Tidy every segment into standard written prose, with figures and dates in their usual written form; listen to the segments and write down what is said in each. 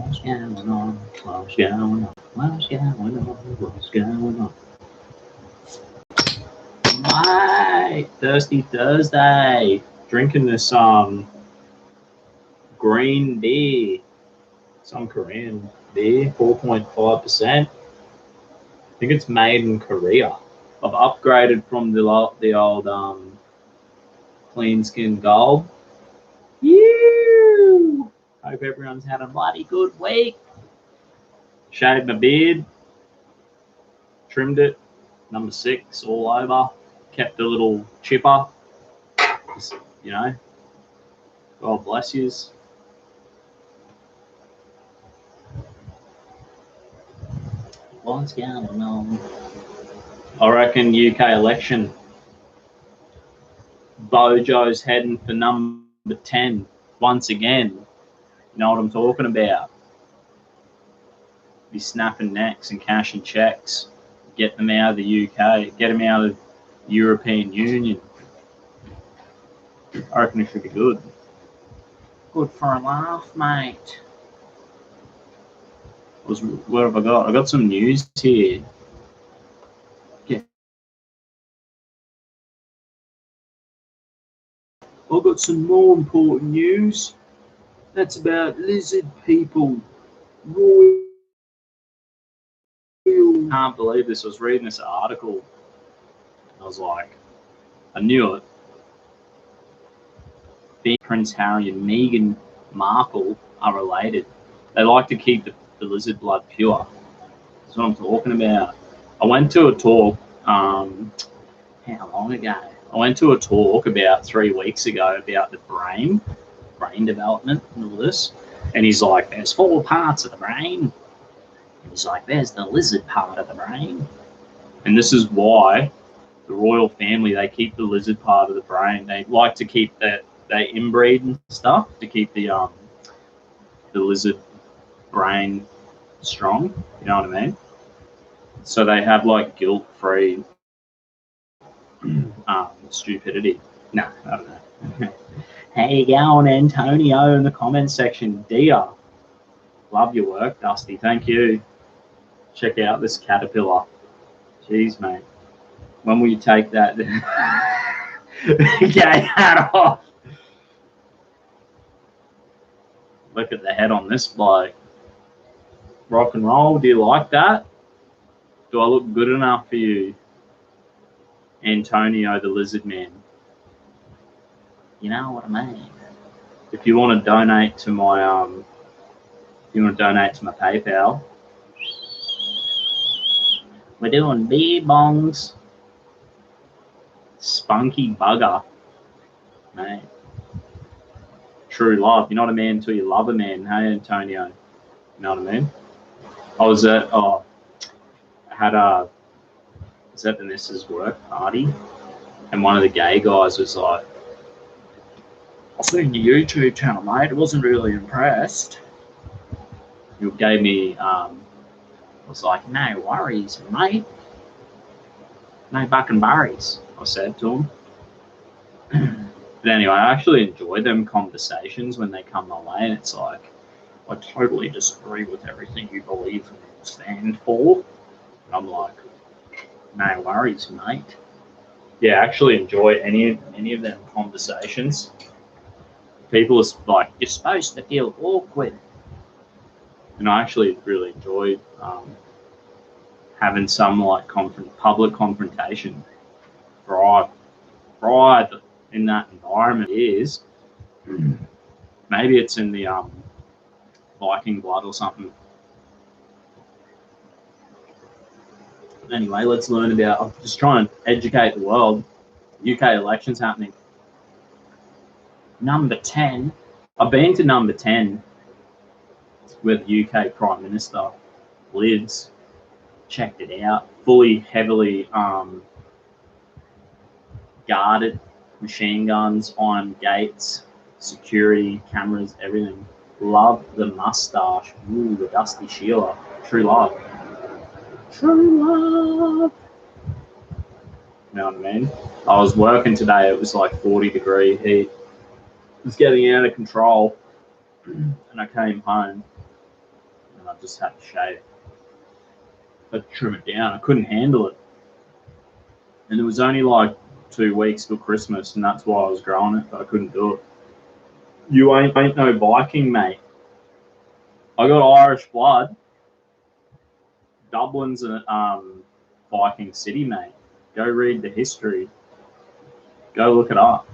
What's going on? What's going on? What's going on? What's going on? Mate, Thirsty Thursday. Drinking this green beer. Some Korean beer, 4.5%. I think it's made in Korea. I've upgraded from the old Clean Skin Gold. You. Hope everyone's had a bloody good week. Shaved my beard, trimmed it, number 6 all over, kept a little chipper, just, you know, God bless yous. What's going on? I reckon UK election, Bojo's heading for number 10 once again. You know what I'm talking about? Be snapping necks and cashing checks, get them out of the UK, get them out of the European Union. I reckon it should be good. Good for a laugh, mate. What have I got? I got some news here. I've got some more important news. That's about lizard people. Royal. I can't believe this. I was reading this article. I was like, I knew it. Prince Harry and Meghan Markle are related. They like to keep the lizard blood pure. That's what I'm talking about. I went to a talk, how long ago? I went to a talk about 3 weeks ago about the brain development and all this. And he's like, there's 4 parts of the brain. And he's like, there's the lizard part of the brain. And this is why the royal family, they keep the lizard part of the brain. They like to keep that, they inbreed and stuff to keep the lizard brain strong. You know what I mean? So they have like guilt-free stupidity. No, I don't know. How you going, Antonio, in the comments section? Dear, love your work, Dusty. Thank you. Check out this caterpillar. Jeez, mate. When will you take that gay hat off? Look at the head on this bloke. Rock and roll. Do you like that? Do I look good enough for you, Antonio the Lizard Man? You know what I mean? If you want to donate to my PayPal, we're doing beer bongs. Spunky bugger, mate. True love. You're not a man until you love a man. Hey, Antonio. You know what I mean? I was at the missus' work party, and one of the gay guys was like, I've seen your YouTube channel, mate. I wasn't really impressed. He gave me, I was like, no worries, mate. No bucking burries, I said to him. But anyway, I actually enjoy them conversations when they come my way, and it's like, I totally disagree with everything you believe and stand for. And I'm like, no worries, mate. Yeah, I actually enjoy any of them conversations. People are like, you're supposed to feel awkward. And I actually really enjoy having some like public confrontation. Pride in that environment is, maybe it's in the Viking blood or something. Anyway, let's learn about, I'm just trying to educate the world. UK elections happening. Number 10. I've been to number 10 with UK Prime Minister lives. Checked it out. Fully, heavily guarded, machine guns, iron gates, security, cameras, everything. Love the mustache. Ooh, the Dusty Sheila. True love. True love. You know what I mean? I was working today. It was like 40-degree heat. It was getting out of control. And I came home. and I just had to shave. I had to trim it down. I couldn't handle it. And it was only like 2 weeks till Christmas, and that's why I was growing it, but I couldn't do it. You ain't no Viking, mate. I got Irish blood. Dublin's a Viking city, mate. Go read the history. Go look it up.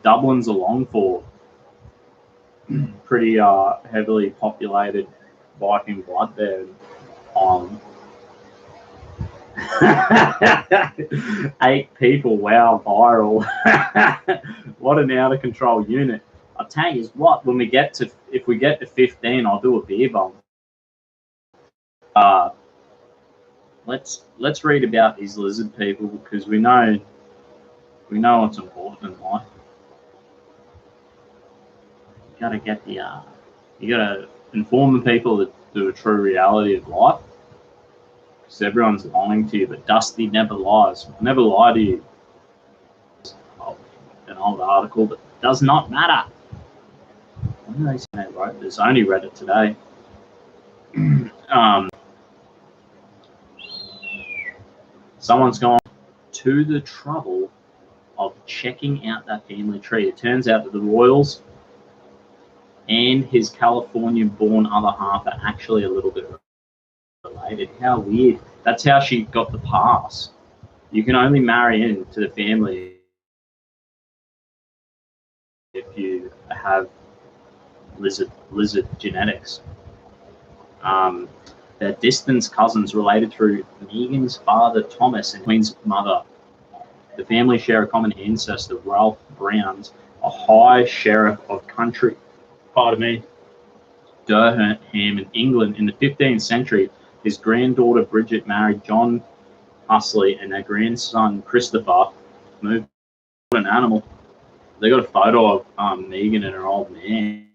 Dublin's a long fort. Pretty heavily populated Viking blood there. 8 people, wow, viral. What an out of control unit. I'll tell you what, if we get to 15, I'll do a beer bong. Let's read about these lizard people, because we know what's important in life. You gotta inform the people the true reality of life. Because everyone's lying to you, but Dusty never lies. I'll never lie to you. An old article, but it does not matter. When did they say they wrote this? I only read it today. Someone's gone to the trouble of checking out that family tree. It turns out that the Royals and his Californian-born other half are actually a little bit related. How weird. That's how she got the pass. You can only marry into the family if you have lizard genetics. They're distant cousins related through Megan's father, Thomas, and Queen's mother. The family share a common ancestor, Ralph Browns, a high sheriff of country, Durham in England. In the 15th century, his granddaughter Bridget married John Huxley, and their grandson Christopher moved. What an animal. They got a photo of Megan and her old man.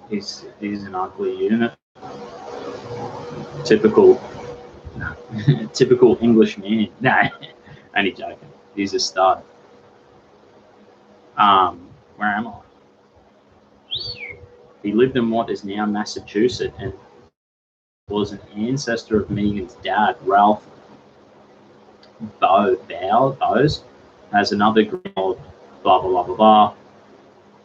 He's an ugly unit. Typical English man. Nah, only joking. He's a stud. Where am I? He lived in what is now Massachusetts and was an ancestor of Megan's dad, Ralph Bowes, has another blah, blah, blah, blah, blah.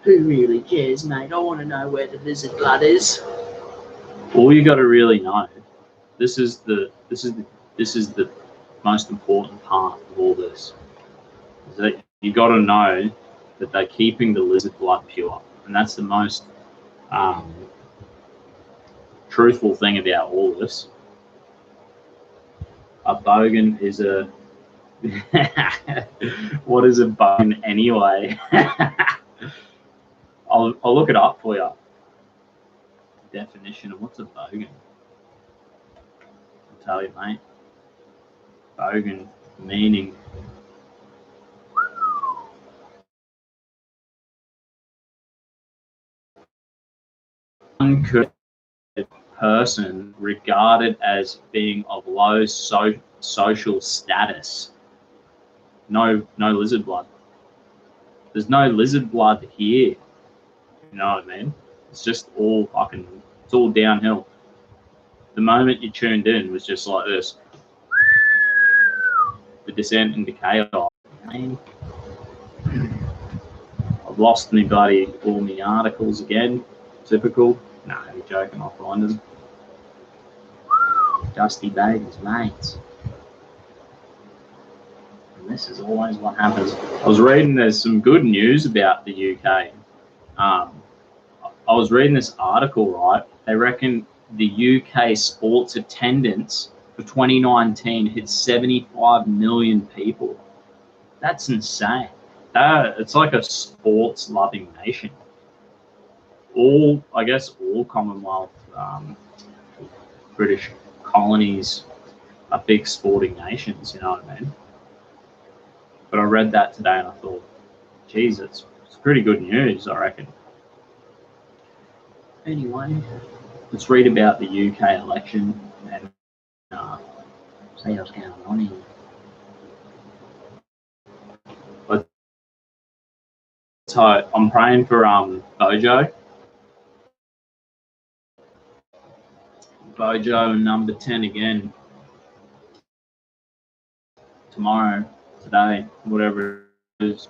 Who really cares, mate? I want to know where the lizard blood is. All you got to really know, this is the most important part of all this, is that you got to know that they're keeping the lizard blood pure, and that's the most truthful thing about all this. A bogan is a what is a bogan anyway? I'll look it up for you. Definition of what's a bogan. I'll tell you, mate. Bogan meaning uncould person regarded as being of low social status. No lizard blood. There's no lizard blood here. You know what I mean? It's just all it's all downhill. The moment you tuned in was just like this. The descent into chaos. I've lost all my articles again. Typical. Nah, you're joking, I'll find them. Dusty Baby's mates. And this is always what happens. I was reading there's some good news about the UK. I was reading this article, right? They reckon the UK sports attendance for 2019 hit 75 million people. That's insane. It's like a sports-loving nation. I guess all Commonwealth British colonies are big sporting nations, you know what I mean? But I read that today and I thought, geez, it's pretty good news, I reckon. Anyway, let's read about the UK election and see what's going on here. So I'm praying for Bojo. Bojo and number 10 again. Tomorrow, today, whatever it is.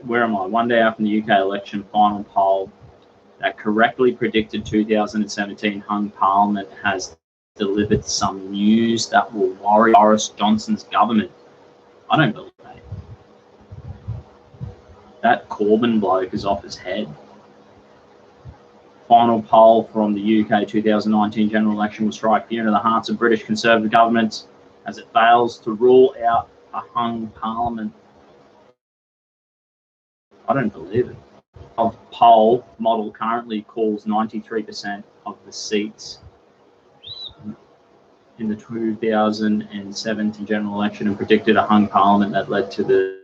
Where am I? One day after the UK election final poll that correctly predicted 2017 hung parliament has delivered some news that will worry Boris Johnson's government. I don't believe that. That Corbyn bloke is off his head. Final poll from the UK 2019 general election will strike fear into the hearts of British Conservative governments as it fails to rule out a hung parliament. I don't believe it. A poll model currently calls 93% of the seats in the 2017 general election and predicted a hung parliament that led to the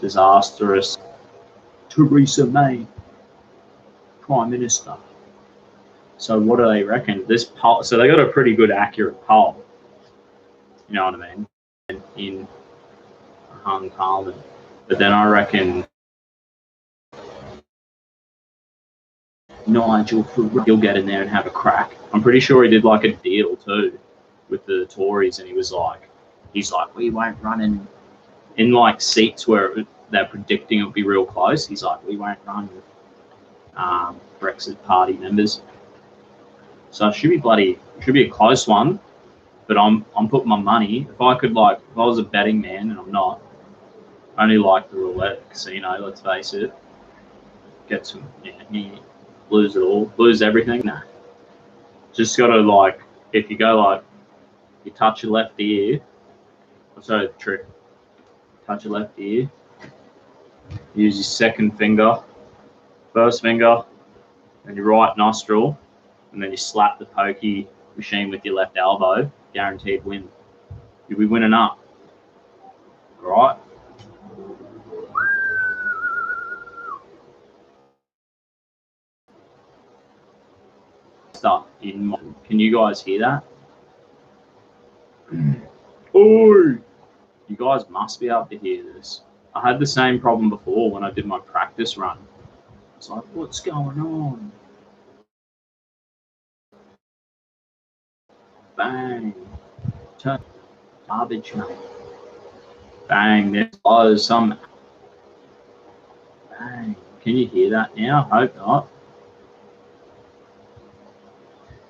disastrous Theresa May Prime Minister. So what do they reckon? This poll, so they got a pretty good accurate poll. You know what I mean? In a hung parliament. But then I reckon Nigel Farage will get in there and have a crack. I'm pretty sure he did like a deal too with the Tories, and he's like, we won't run in like seats where they're predicting it'll be real close. He's like, we won't run with Brexit Party members. So it should be a close one. But I'm putting my money. If I was a betting man, and I'm not, I only like the roulette casino. Let's face it. Get some, lose it all, lose everything. Nah. Just gotta if you go you touch your left ear. Sorry, the trick. Touch your left ear. Use your second finger, first finger, and your right nostril, and then you slap the pokey machine with your left elbow. Guaranteed win. You'll be winning up. All right. Stuff in. Can you guys hear that? Oh, you guys must be able to hear this. I had the same problem before when I did my practice run. It's like, what's going on? Bang. Turn garbage, mate. Bang. There's some. Bang. Can you hear that now? I hope not.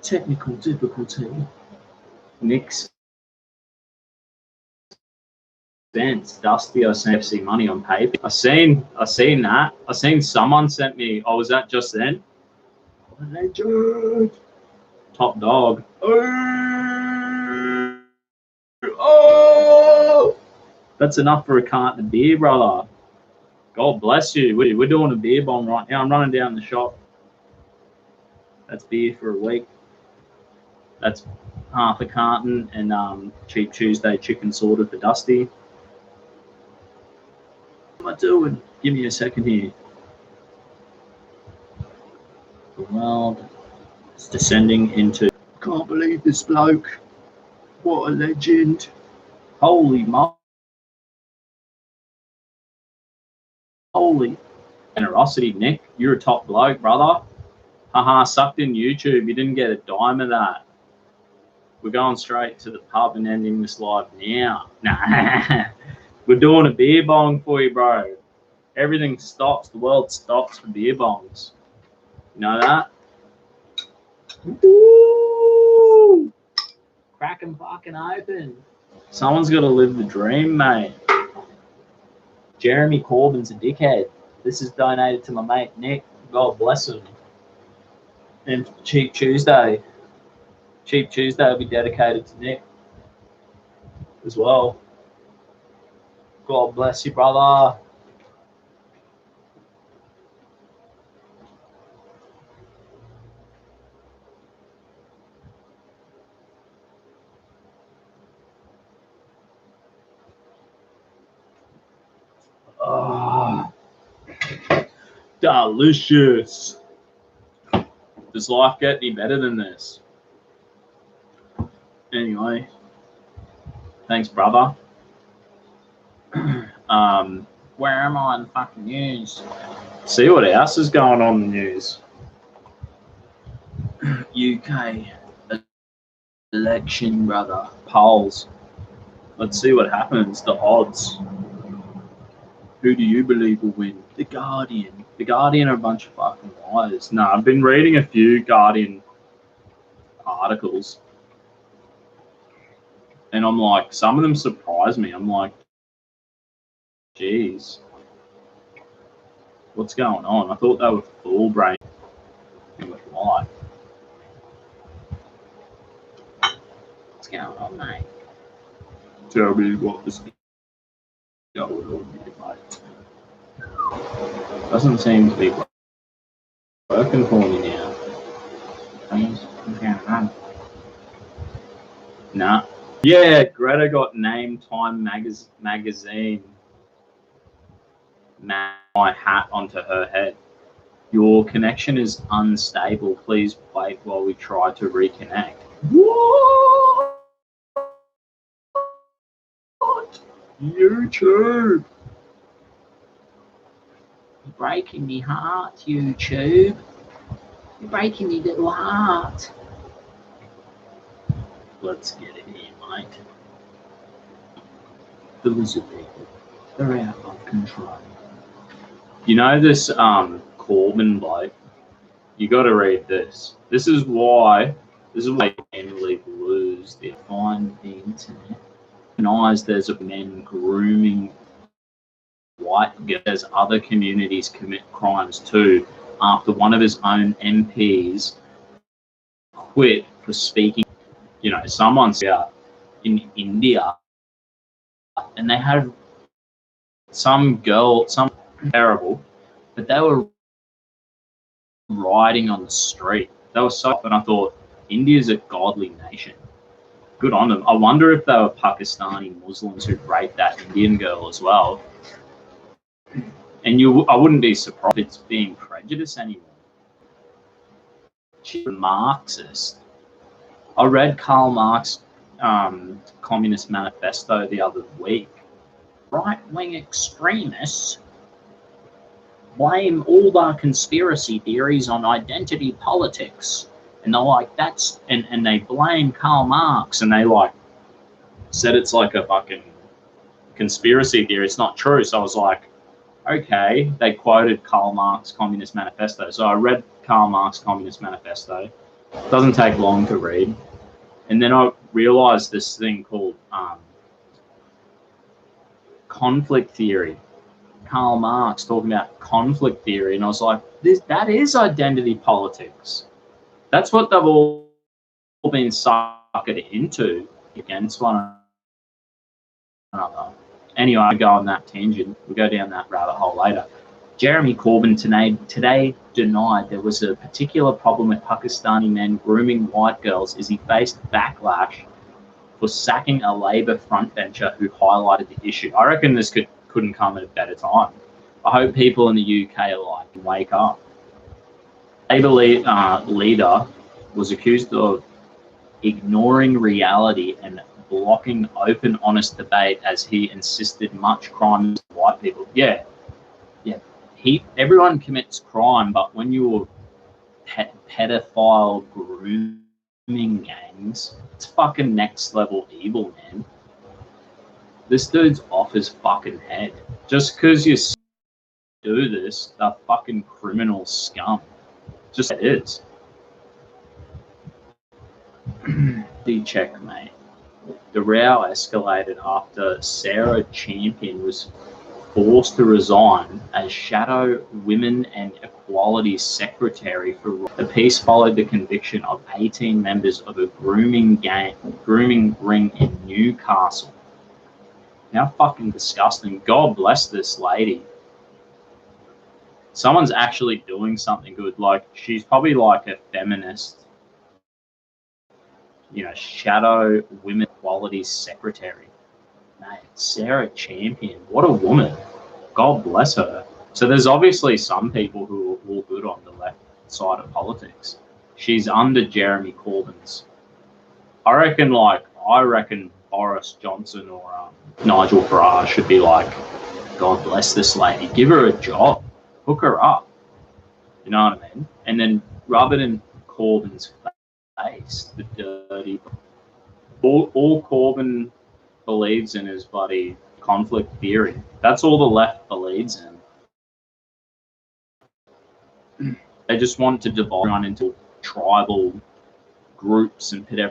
Technical difficulty. Nick's sense. Dusty, I sent FC money on paper. I seen that. I seen someone sent me. Oh, was that just then? Legend. Top dog. Oh! That's enough for a carton of beer, brother. God bless you. We're doing a beer bong right now. I'm running down the shop. That's beer for a week. That's half a carton and Cheap Tuesday chicken sorted for Dusty. What am I doing? Give me a second here. The world is descending into. Can't believe this bloke. What a legend. Holy generosity, Nick. You're a top bloke, brother. Haha, sucked in YouTube. You didn't get a dime of that. We're going straight to the pub and ending this live now. Nah. We're doing a beer bong for you, bro. Everything stops. The world stops for beer bongs. You know that? Woo! Crack 'em fucking open. Someone's got to live the dream, mate. Jeremy Corbyn's a dickhead. This is donated to my mate Nick. God bless him. And Cheap Tuesday. Cheap Tuesday will be dedicated to Nick as well. God bless you, brother. Oh, delicious. Does life get any better than this? Anyway, thanks, brother. Where am I in the fucking news? See what else is going on in the news. UK election, brother. Polls. Let's see what happens. The odds. Who do you believe will win? The Guardian. The Guardian are a bunch of fucking liars. No, I've been reading a few Guardian articles. And I'm like, some of them surprise me. I'm like, geez. What's going on? I thought they were full brain with life. What's going on, mate? Tell me what is going on here, mate. Doesn't seem to be working for me now. What's going on? Nah. Yeah, Greta got named Time magazine. My hat onto her head. Your connection is unstable. Please wait while we try to reconnect. What? YouTube. You're breaking me heart, YouTube. You're breaking me little heart. Let's get it here, mate. The lizard people, they're out of control. You know this Corbyn bloke? You got to read this. This is why men lose their find the internet. Denies there's a men grooming white girls. There's other communities commit crimes too. After one of his own MPs quit for speaking, you know, someone's out in India, and they had some girl, some terrible, but they were riding on the street. They were so, and I thought, India's a godly nation. Good on them. I wonder if they were Pakistani Muslims who raped that Indian girl as well. And I wouldn't be surprised if it's being prejudiced anymore. She's a Marxist. I read Karl Marx's Communist Manifesto the other week. Right-wing extremists blame all the conspiracy theories on identity politics. And they're like, that's, and they blame Karl Marx, and they like said it's like a fucking conspiracy theory. It's not true. So I was like, okay. They quoted Karl Marx Communist Manifesto. So I read Karl Marx Communist Manifesto. Doesn't take long to read. And then I realized this thing called conflict theory. Karl Marx talking about conflict theory, and I was like, that is identity politics. That's what they've all been suckered into against one another. Anyway, I go on that tangent. We'll go down that rabbit hole later. Jeremy Corbyn today denied there was a particular problem with Pakistani men grooming white girls as he faced backlash for sacking a Labour frontbencher who highlighted the issue. I reckon this couldn't come at a better time. I hope people in the UK are like, wake up. Labour leader was accused of ignoring reality and blocking open, honest debate as he insisted much crime is white people. Yeah. Everyone commits crime, but when you're pedophile grooming gangs, it's fucking next level evil, man. This dude's off his fucking head. Just because you do this, they're fucking criminal scum. Just it is. The checkmate. The row escalated after Sarah Champion was forced to resign as Shadow Women and Equality Secretary for the piece followed the conviction of 18 members of a grooming ring in Newcastle. How fucking disgusting. God bless this lady. Someone's actually doing something good. Like, she's probably like a feminist, you know, Shadow Women Equality Secretary. Mate, Sarah Champion, what a woman. God bless her. So there's obviously some people who are all good on the left side of politics. She's under Jeremy Corbyn's. I reckon Boris Johnson or Nigel Farage should be like God bless this lady. Give her a job. Hook her up. You know what I mean? And then rub it in Corbyn's face, the dirty. All Corbyn believes in is bloody conflict theory. That's all the left believes in. They just want to divide everyone into tribal groups and pit everyone